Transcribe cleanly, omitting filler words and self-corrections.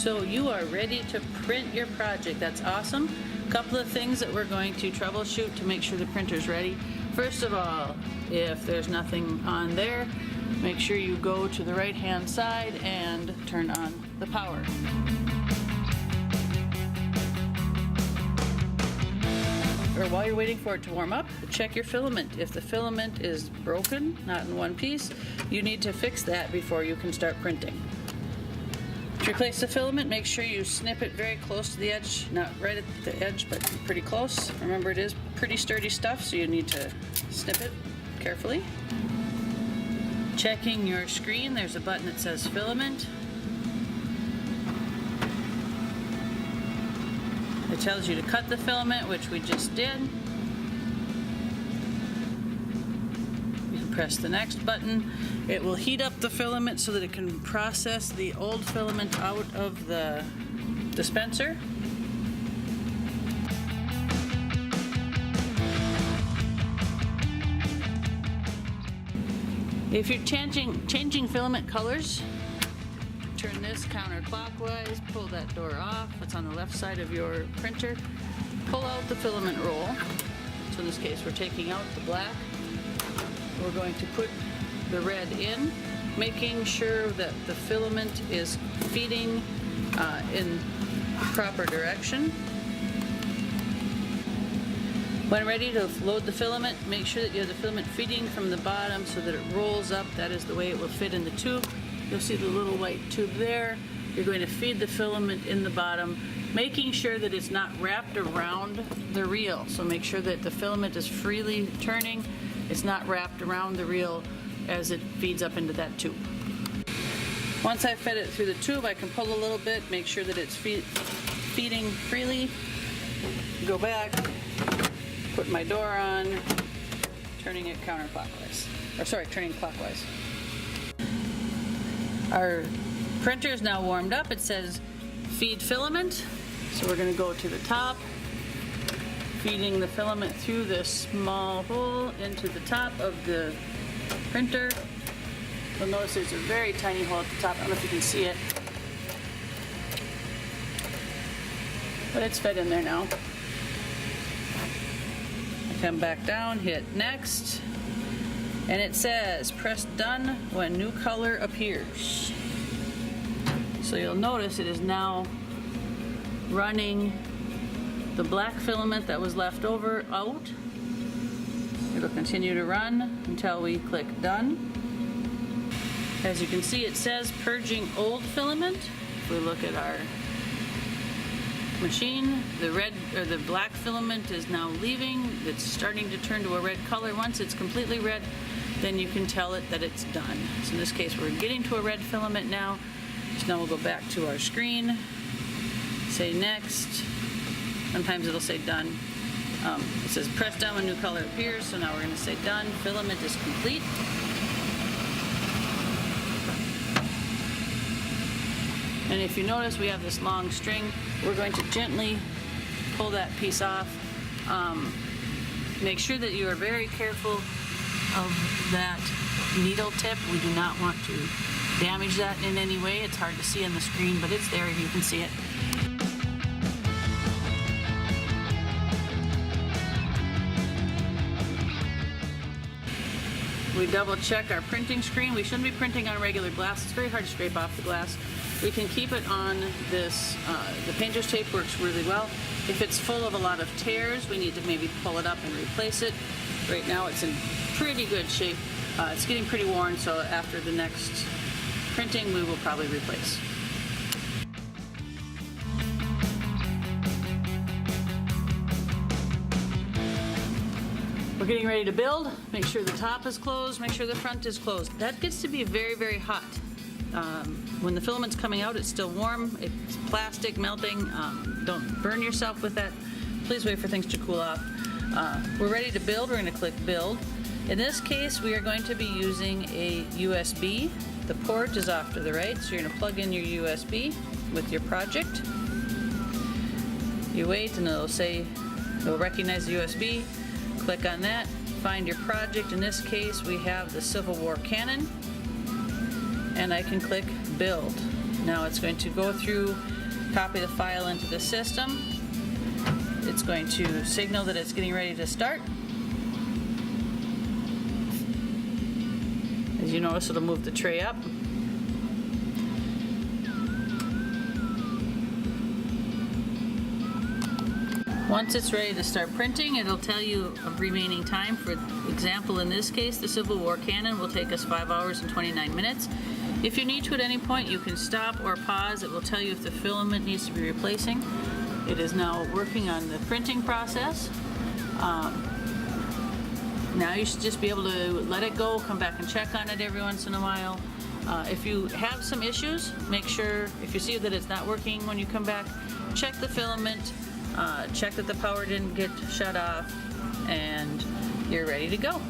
So you are ready to print your project. That's awesome. A couple of things that we're going to troubleshoot to make sure the printer's ready. First of all, if there's nothing on there, make sure you go to the right hand side and turn on the power. Or while you're waiting for it to warm up, check your filament. If the filament is broken, not in one piece, you need to fix that before you can start printing. To replace the filament, make sure you snip it very close to the edge, not right at the edge, but pretty close. Remember, it is pretty sturdy stuff, so you need to snip it carefully. Checking your screen, there's a button that says filament. It tells you to cut the filament, which we just did. You can press the next button. It will heat up the filament so that it can process the old filament out of the dispenser. If you're changing filament colors, turn this counterclockwise, pull that door off. It's on the left side of your printer. Pull out the filament roll. So in this case, we're taking out the black. We're going to put the red in, making sure that the filament is feeding in proper direction. When ready to load the filament, make sure that you have the filament feeding from the bottom so that it rolls up. That is the way it will fit in the tube. You'll see the little white tube there. You're going to feed the filament in the bottom, making sure that it's not wrapped around the reel. So make sure that the filament is freely turning. It's not wrapped around the reel as it feeds up into that tube. Once I've fed it through the tube, I can pull a little bit, make sure that it's feeding freely. Go back, put my door on, turning it counterclockwise. Or sorry, turning clockwise. Our printer is now warmed up. It says feed filament. So we're going to go to the top, feeding the filament through this small hole into the top of the printer. You'll notice there's a very tiny hole at the top. I don't know if you can see it, but it's fed in there now. I come back down, hit next, and it says press done when new color appears. So you'll notice it is now running the black filament that was left over out. It'll continue to run until we click done. As you can see, it says purging old filament. If we look at our machine, the black filament is now leaving. It's starting to turn to a red color. Once it's completely red, then you can tell it that it's done. So in this case, we're getting to a red filament now. So now we'll go back to our screen, say next. Sometimes it'll say done. It says press done when new color appears. So now we're going to say done. Filament is complete. And if you notice, we have this long string. We're going to gently pull that piece off. Make sure that you are very careful of that needle tip. We do not want to damage that in any way. It's hard to see on the screen, but it's there. You can see it. We double check our printing screen. We shouldn't be printing on regular glass. It's very hard to scrape off the glass. We can keep it on this, the painter's tape works really well. If it's full of a lot of tears, we need to maybe pull it up and replace it. Right now it's in pretty good shape. It's getting pretty worn, so after the next printing we will probably replace. We're getting ready to build. Make sure the top is closed, make sure the front is closed. That gets to be very, very hot. When the filament's coming out, it's still warm. It's plastic melting. Don't burn yourself with that. Please wait for things to cool off. We're ready to build. We're going to click build. In this case, we are going to be using a USB. The port is off to the right, so you're going to plug in your USB with your project. You wait and it'll recognize the USB. Click on that, find your project. In this case, we have the Civil War cannon, and I can click build. Now it's going to go through, copy the file into the system. It's going to signal that it's getting ready to start. As you notice, it'll move the tray up. Once it's ready to start printing, it'll tell you a remaining time. For example, in this case, the Civil War cannon will take us 5 hours and 29 minutes. If you need to at any point, you can stop or pause. It will tell you if the filament needs to be replacing. It is now working on the printing process. Now you should just be able to let it go, come back and check on it every once in a while. If you have some issues, make sure, if you see that it's not working when you come back, check the filament, check that the power didn't get shut off, and you're ready to go.